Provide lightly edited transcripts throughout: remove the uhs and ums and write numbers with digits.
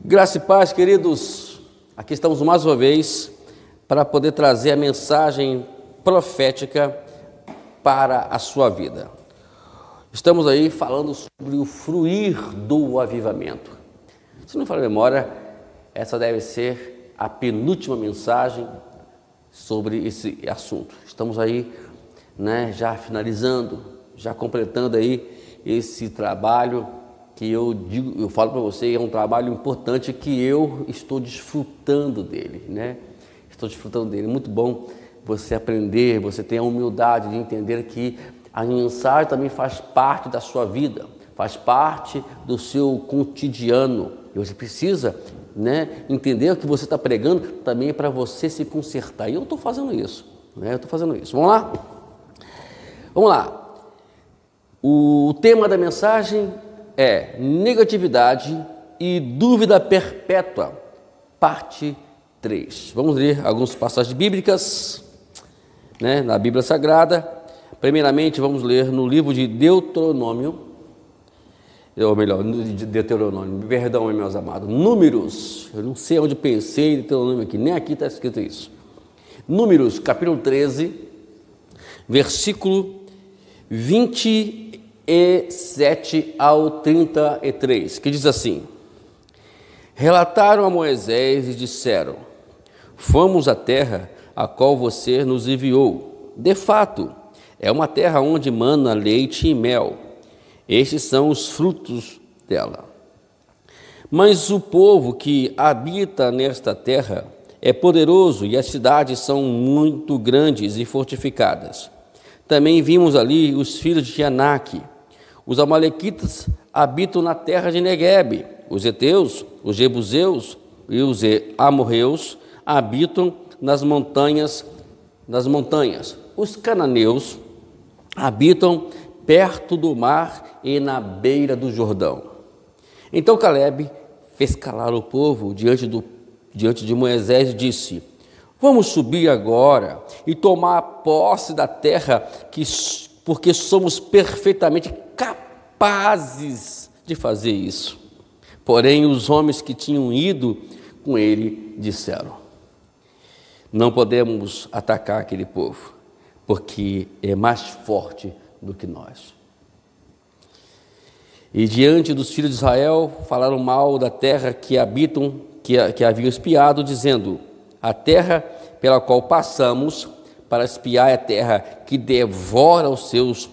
Graça e paz, queridos. Aqui estamos mais uma vez para poder trazer a mensagem profética para a sua vida. Estamos aí falando sobre o fruir do avivamento. Se não me falha a memória, essa deve ser a penúltima mensagem sobre esse assunto. Estamos aí, já finalizando, já completando aí esse trabalho que eu falo para você, é um trabalho importante que eu estou desfrutando dele, Estou desfrutando dele. Muito bom você aprender, você ter a humildade de entender que a mensagem também faz parte da sua vida, faz parte do seu cotidiano. E você precisa, entender o que você está pregando também para você se consertar. E eu estou fazendo isso, Vamos lá? Vamos lá. O tema da mensagem é negatividade e dúvida perpétua, parte 3. Vamos ler algumas passagens bíblicas, na Bíblia Sagrada. Primeiramente, vamos ler no livro de Deuteronômio, ou melhor, de Deuteronômio, perdão, meus amados, Números. Eu não sei onde pensei em Deuteronômio aqui, nem aqui está escrito isso. Números, capítulo 13, versículo 27 ao 33, que diz assim: relataram a Moisés e disseram: fomos à terra a qual você nos enviou. De fato, é uma terra onde mana leite e mel. Estes são os frutos dela. Mas o povo que habita nesta terra é poderoso e as cidades são muito grandes e fortificadas. Também vimos ali os filhos de Anak. Os amalequitas habitam na terra de Neguebe. Os heteus, os jebuseus e os amorreus habitam nas montanhas. Os cananeus habitam perto do mar e na beira do Jordão. Então Calebe fez calar o povo diante de Moisés e disse: vamos subir agora e tomar posse da terra, porque somos perfeitamente capazes de fazer isso. Porém, os homens que tinham ido com ele disseram: não podemos atacar aquele povo, porque é mais forte do que nós. E diante dos filhos de Israel falaram mal da terra que habitam, que haviam espiado, dizendo: a terra pela qual passamos para espiar é a terra que devora os seus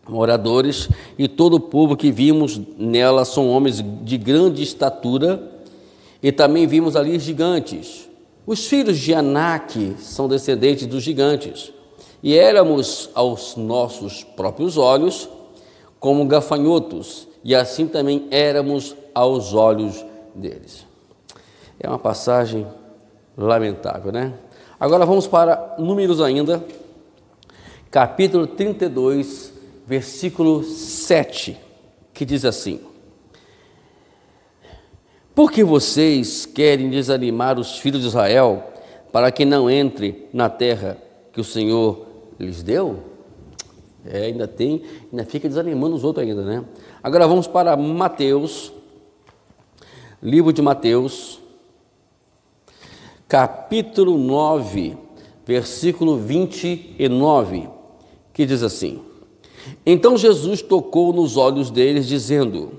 moradores, e todo o povo que vimos nela são homens de grande estatura, e também vimos ali gigantes. Os filhos de Anak são descendentes dos gigantes, e éramos aos nossos próprios olhos como gafanhotos, e assim também éramos aos olhos deles. É uma passagem lamentável, Agora vamos para Números ainda, capítulo 32, versículo 7, que diz assim: porque vocês querem desanimar os filhos de Israel para que não entre na terra que o Senhor lhes deu? Ainda fica desanimando os outros ainda, Agora vamos para Mateus, livro de Mateus, capítulo 9, versículo 29, que diz assim: então Jesus tocou nos olhos deles, dizendo: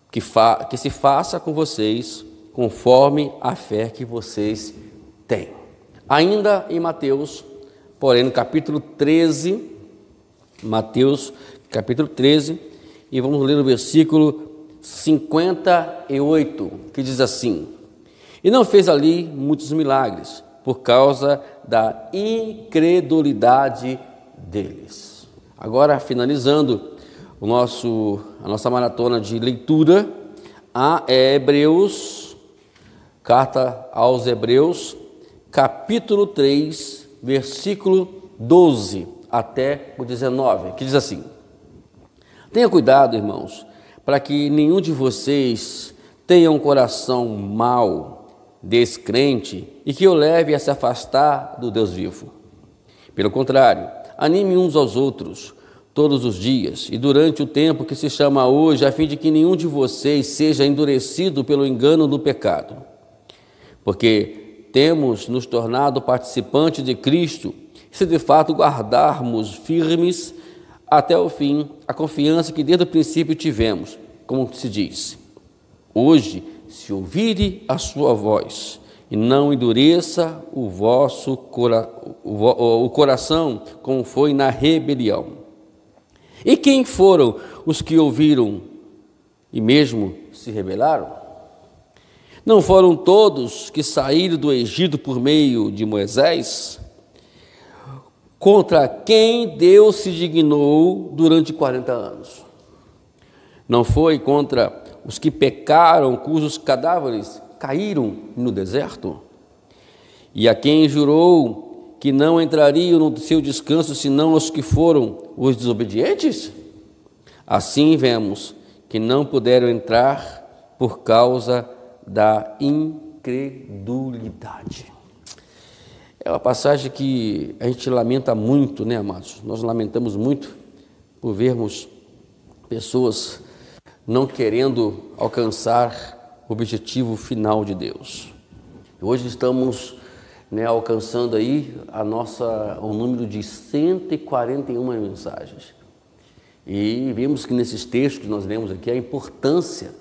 que se faça com vocês conforme a fé que vocês têm. Ainda em Mateus, porém no capítulo 13, Mateus capítulo 13, e vamos ler o versículo 58, que diz assim: e não fez ali muitos milagres, por causa da incredulidade deles. Agora, finalizando a nossa maratona de leitura, a Hebreus, carta aos Hebreus, capítulo 3, versículo 12 até o 19, que diz assim: tenha cuidado, irmãos, para que nenhum de vocês tenha um coração mau, descrente, e que o leve a se afastar do Deus vivo. Pelo contrário, anime uns aos outros, todos os dias e durante o tempo que se chama hoje, a fim de que nenhum de vocês seja endurecido pelo engano do pecado. Porque temos nos tornado participantes de Cristo, se de fato guardarmos firmes até o fim a confiança que desde o princípio tivemos, como se diz: hoje, se ouvire a sua voz, e não endureça o vosso coração, como foi na rebelião. E quem foram os que ouviram e mesmo se rebelaram? Não foram todos que saíram do Egito por meio de Moisés, contra quem Deus se dignou durante 40 anos? Não foi contra os que pecaram, cujos cadáveres caíram no deserto? E a quem jurou que não entrariam no seu descanso, senão os que foram os desobedientes? Assim vemos que não puderam entrar por causa da incredulidade. É uma passagem que a gente lamenta muito, né, amados? Nós lamentamos muito por vermos pessoas não querendo alcançar o objetivo final de Deus. Hoje estamos, alcançando aí o número de 141 mensagens. E vemos que nesses textos que nós lemos aqui a importância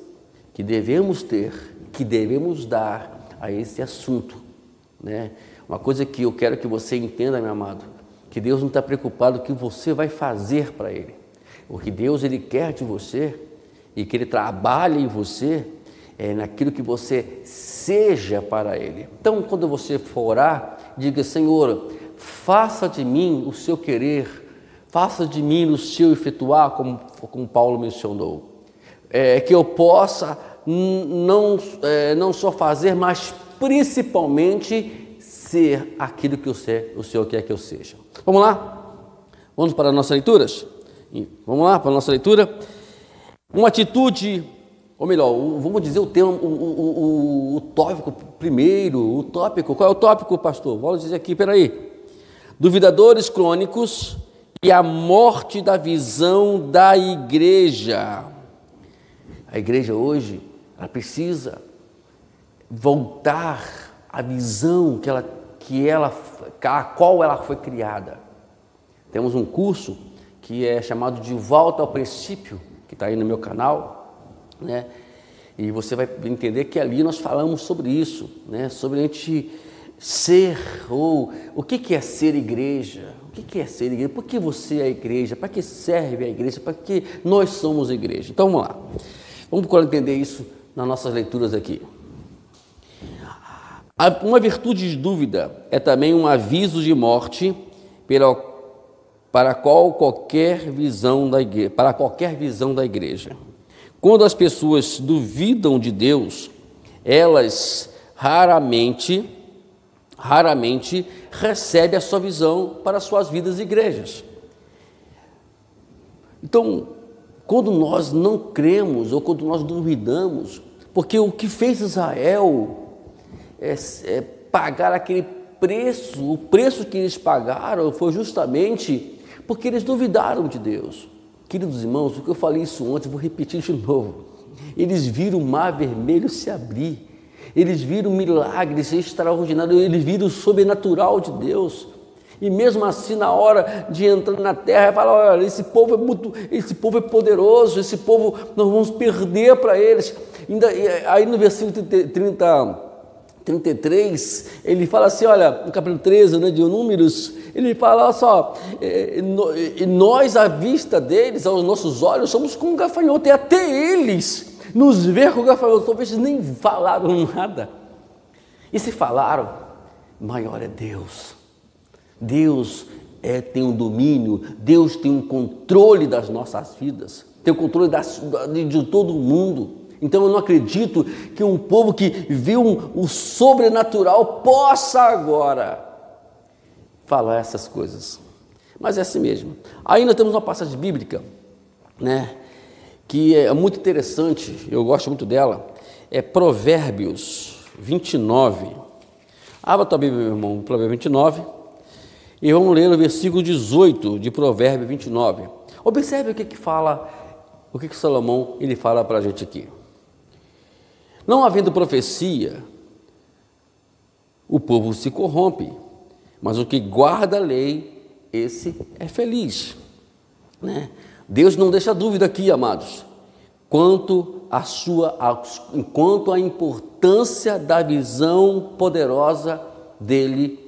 que devemos ter, que devemos dar a esse assunto, né? Uma coisa que eu quero que você entenda, meu amado, que Deus não está preocupado com o que você vai fazer para Ele. O que Deus Ele quer de você e que Ele trabalhe em você é naquilo que você seja para Ele. Então, quando você for orar, diga: Senhor, faça de mim o seu querer, faça de mim o seu efetuar, como Paulo mencionou. Que eu possa não só fazer, mas principalmente ser aquilo que o Senhor quer que eu seja. Vamos lá? Vamos para as nossas leituras? Vamos lá para a nossa leitura? Uma atitude, ou melhor, vamos dizer o tema, o tópico primeiro, o tópico. Qual é o tópico, pastor? Vamos dizer aqui, peraí. Duvidadores crônicos e a morte da visão da igreja. A igreja hoje, ela precisa voltar à visão a qual ela foi criada. Temos um curso que é chamado de Volta ao Princípio, que está aí no meu canal, né? E você vai entender que ali nós falamos sobre isso, né? Sobre a gente ser, ou o que é ser igreja? O que é ser igreja? Por que você é igreja? Para que serve a igreja? Para que nós somos igreja? Então vamos lá. Vamos procurar entender isso nas nossas leituras aqui. Uma virtude de dúvida é também um aviso de morte para qualquer visão da igreja. Quando as pessoas duvidam de Deus, elas raramente recebem a sua visão para suas vidas e igrejas. Então, quando nós não cremos ou quando nós duvidamos, porque o que fez Israel é pagar aquele preço, o preço que eles pagaram foi justamente porque eles duvidaram de Deus. Queridos irmãos, o que eu falei isso ontem, vou repetir de novo. Eles viram o mar vermelho se abrir, eles viram milagres extraordinários, eles viram o sobrenatural de Deus. E mesmo assim, na hora de entrar na terra, fala: olha, esse povo é poderoso, esse povo nós vamos perder para eles. Aí no versículo 33, ele fala assim, olha, no capítulo 13, de Números, ele fala: olha só, nós à vista deles, aos nossos olhos, somos como um gafanhoto, e até eles nos ver com gafanhoto, talvez nem falaram nada. E se falaram, maior é Deus. Deus tem um domínio, Deus tem um controle das nossas vidas, tem o controle de todo mundo. Então eu não acredito que um povo que viu o sobrenatural possa agora falar essas coisas. Mas é assim mesmo. Aí nós temos uma passagem bíblica, que é muito interessante, eu gosto muito dela, é Provérbios 29. Abra a tua Bíblia, meu irmão, Provérbios 29, e vamos ler o versículo 18 de Provérbios 29. Observe o que Salomão ele fala para a gente aqui. Não havendo profecia, o povo se corrompe, mas o que guarda a lei, esse é feliz. Né? Deus não deixa dúvida aqui, amados, quanto à importância da visão poderosa dele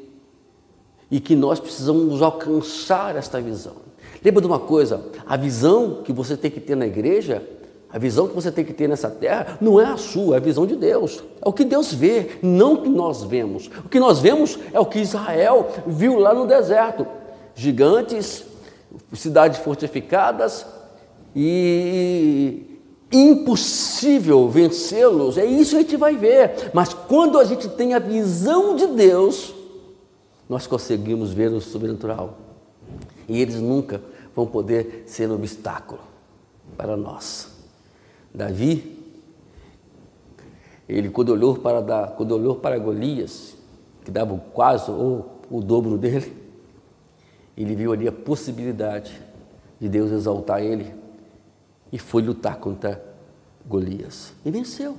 e que nós precisamos alcançar esta visão. Lembra de uma coisa, a visão que você tem que ter na igreja, a visão que você tem que ter nessa terra, não é a sua, é a visão de Deus. É o que Deus vê, não o que nós vemos. O que nós vemos é o que Israel viu lá no deserto. Gigantes, cidades fortificadas e impossível vencê-los. É isso que a gente vai ver. Mas quando a gente tem a visão de Deus, nós conseguimos ver o sobrenatural. E eles nunca vão poder ser um obstáculo para nós. Davi, ele quando olhou para Golias, que dava quase ou o dobro dele, ele viu ali a possibilidade de Deus exaltar ele e foi lutar contra Golias e venceu.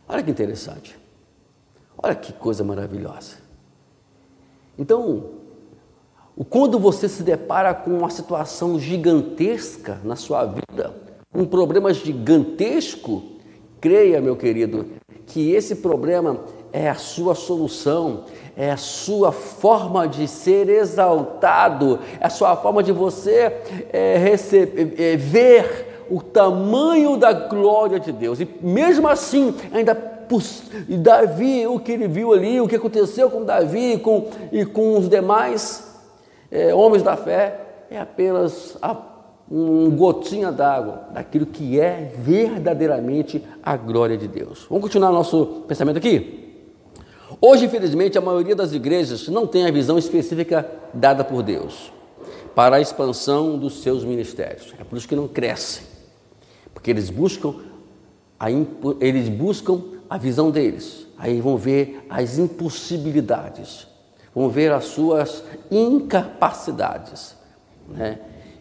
Olha que interessante, olha que coisa maravilhosa. Então, quando você se depara com uma situação gigantesca na sua vida, um problema gigantesco, creia, meu querido, que esse problema é a sua solução, é a sua forma de ser exaltado, é a sua forma de você ver o tamanho da glória de Deus. E mesmo assim, Davi, o que ele viu ali, o que aconteceu com Davi e com os demais homens da fé, é apenas uma gotinha d'água daquilo que é verdadeiramente a glória de Deus. Vamos continuar nosso pensamento aqui? Hoje, infelizmente, a maioria das igrejas não tem a visão específica dada por Deus para a expansão dos seus ministérios. É por isso que não crescem, porque eles buscam a visão deles. Aí vão ver as impossibilidades, vão ver as suas incapacidades, né?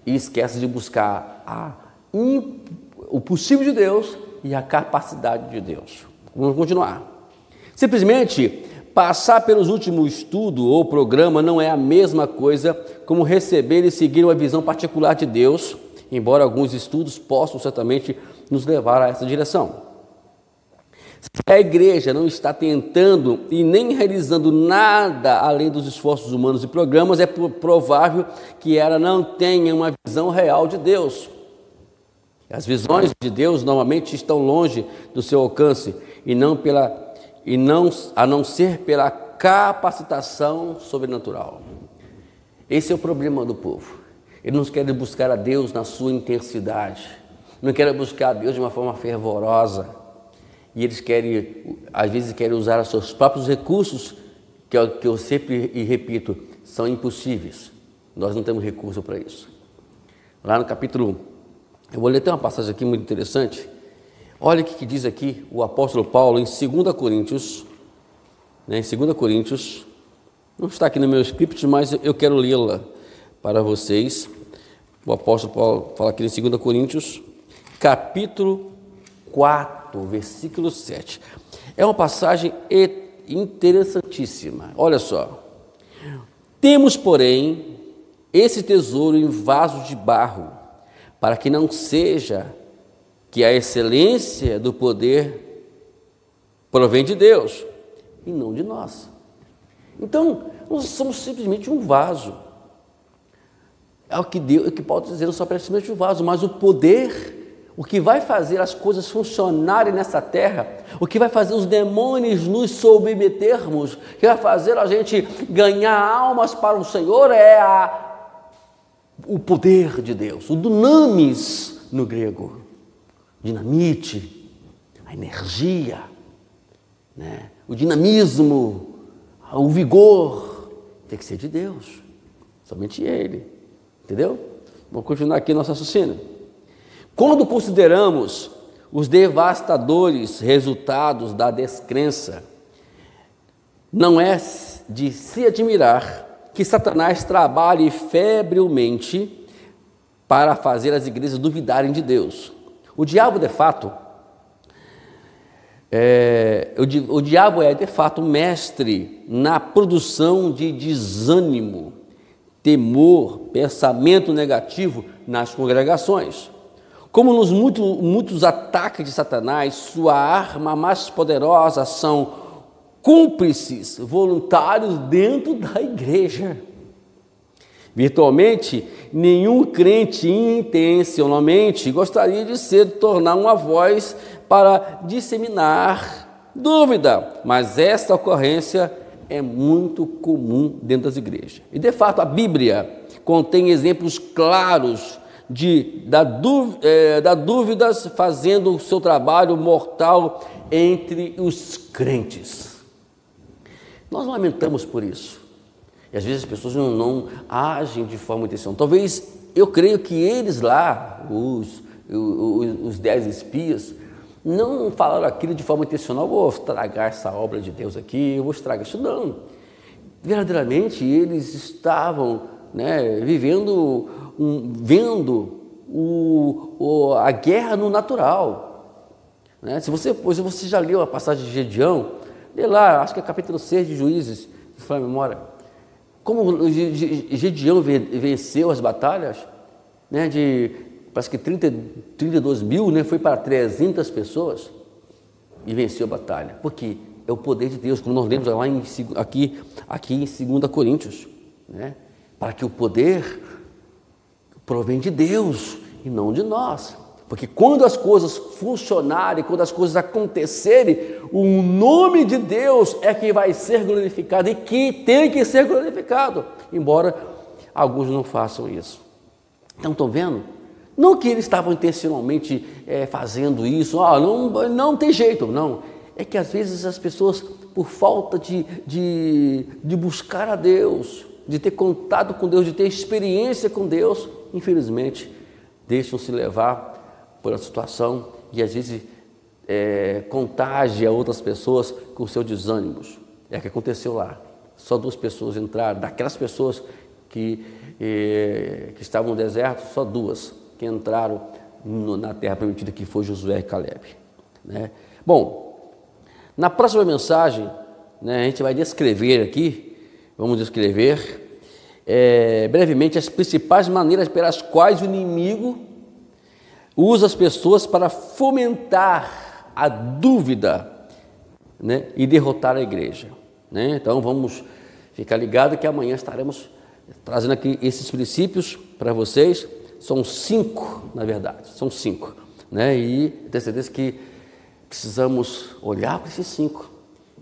E esquece de buscar o possível de Deus e a capacidade de Deus. Vamos continuar. Simplesmente passar pelos últimos estudos ou programa não é a mesma coisa como receber e seguir uma visão particular de Deus, embora alguns estudos possam certamente nos levar a essa direção. Se a igreja não está tentando e nem realizando nada além dos esforços humanos e programas, é provável que ela não tenha uma visão real de Deus. As visões de Deus normalmente estão longe do seu alcance a não ser pela capacitação sobrenatural. Esse é o problema do povo. Eles não querem buscar a Deus na sua intensidade, não querem buscar a Deus de uma forma fervorosa. E eles às vezes querem usar os seus próprios recursos, que eu sempre repito, são impossíveis. Nós não temos recurso para isso. Lá no capítulo, eu vou ler até uma passagem aqui muito interessante. Olha o que diz aqui o apóstolo Paulo em 2 Coríntios, né, em 2 Coríntios, não está aqui no meu script, mas eu quero lê-la para vocês. O apóstolo Paulo fala aqui em 2 Coríntios, capítulo 4, versículo 7. É uma passagem interessantíssima. Olha só. Temos, porém, esse tesouro em vasos de barro, para que não seja que a excelência do poder provém de Deus e não de nós. Então, nós somos simplesmente um vaso. É o que Paulo está dizendo, só simplesmente um vaso, mas o poder, o que vai fazer as coisas funcionarem nessa terra, o que vai fazer os demônios nos submetermos, o que vai fazer a gente ganhar almas para o Senhor o poder de Deus, o dunamis no grego, dinamite, a energia, né? O dinamismo, o vigor, tem que ser de Deus, somente Ele, entendeu? Vamos continuar aqui nosso raciocínio. Quando consideramos os devastadores resultados da descrença, não é de se admirar que Satanás trabalhe febrilmente para fazer as igrejas duvidarem de Deus. O diabo, de fato, o diabo é, de fato, mestre na produção de desânimo, temor, pensamento negativo nas congregações. Como nos muitos ataques de Satanás, sua arma mais poderosa são cúmplices voluntários dentro da igreja. Virtualmente, nenhum crente intencionalmente gostaria de tornar uma voz para disseminar dúvida, mas esta ocorrência é muito comum dentro das igrejas. E, de fato, a Bíblia contém exemplos claros da dúvidas fazendo o seu trabalho mortal entre os crentes. Nós lamentamos por isso. E às vezes as pessoas não agem de forma intencional. Talvez, eu creio que eles lá, os 10 espias, não falaram aquilo de forma intencional: vou estragar essa obra de Deus aqui, eu vou estragar isso. Não. Verdadeiramente, eles estavam vendo a guerra no natural. Se você já leu a passagem de Gedeão, lê lá, acho que é capítulo 6 de Juízes, se for a memória. Como Gedeão venceu as batalhas, parece que 32 mil, foi para 300 pessoas e venceu a batalha. Porque é o poder de Deus, como nós lemos lá aqui em 2 Coríntios, para que o poder provém de Deus e não de nós. Porque quando as coisas funcionarem, quando as coisas acontecerem, o nome de Deus é que vai ser glorificado e que tem que ser glorificado, embora alguns não façam isso. Então, estão vendo? Não que eles estavam intencionalmente fazendo isso, não tem jeito, não. É que às vezes as pessoas, por falta de buscar a Deus, de ter contato com Deus, de ter experiência com Deus, infelizmente, deixam-se levar por a situação e às vezes contagia outras pessoas com seus desânimos. É o que aconteceu lá. Só 2 pessoas entraram, daquelas pessoas que estavam no deserto, só 2 que entraram na terra prometida, que foi Josué e Caleb. Bom, na próxima mensagem, a gente vai vamos descrever brevemente as principais maneiras pelas quais o inimigo usa as pessoas para fomentar a dúvida, e derrotar a igreja. Então vamos ficar ligado que amanhã estaremos trazendo aqui esses princípios para vocês. São 5, na verdade, são 5, e tenho certeza que precisamos olhar para esses 5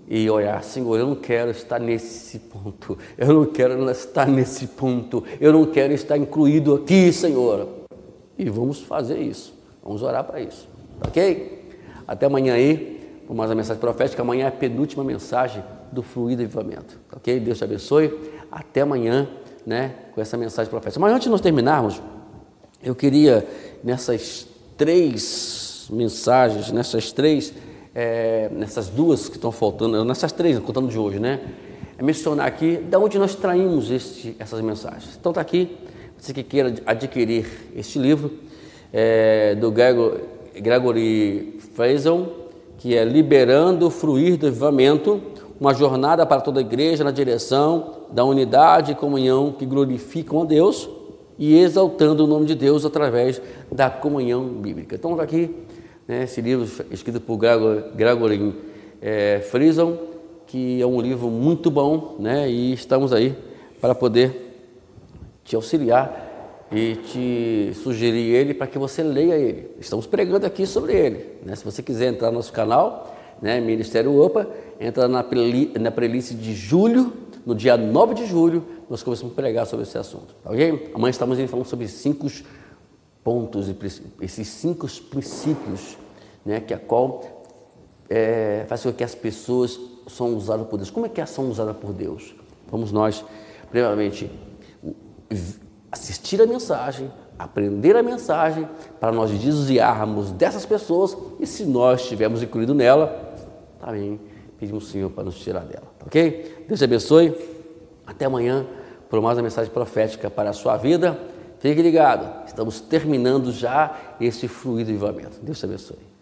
e olhar: Senhor, eu não quero estar nesse ponto, eu não quero estar nesse ponto, eu não quero estar incluído aqui, Senhor. E vamos fazer isso, vamos orar para isso, ok? Até amanhã aí, por mais uma mensagem profética. Amanhã é a penúltima mensagem do Fluir do Avivamento, ok? Deus te abençoe, até amanhã, com essa mensagem profética. Mas antes de nós terminarmos, eu queria, nessas 3 mensagens, nessas 2 que estão faltando, nessas 3, contando de hoje, mencionar aqui de onde nós traímos essas mensagens. Então está aqui. Você que queira adquirir este livro, do Gregory Friesen, que é Liberando o Fluir do Avivamento, uma jornada para toda a igreja na direção da unidade e comunhão que glorificam a Deus e exaltando o nome de Deus através da comunhão bíblica. Então está aqui, esse livro escrito por Gregory Friesen, que é um livro muito bom, e estamos aí para poder te auxiliar e te sugerir ele para que você leia ele. Estamos pregando aqui sobre ele. Se você quiser entrar no nosso canal, Ministério OPA, entra na playlist de julho, no dia 9 de julho, nós começamos a pregar sobre esse assunto. Ok? Amanhã estamos falando sobre 5 pontos, esses 5 princípios, que a qual faz com que as pessoas são usadas por Deus. Como é que são usadas por Deus? Vamos nós, primeiramente, assistir a mensagem, aprender a mensagem, para nós desviarmos dessas pessoas, e se nós estivermos incluídos nela, também pedimos ao Senhor para nos tirar dela, ok? Deus te abençoe, até amanhã, por mais uma mensagem profética para a sua vida. Fique ligado, estamos terminando já esse fluido avivamento. Deus te abençoe.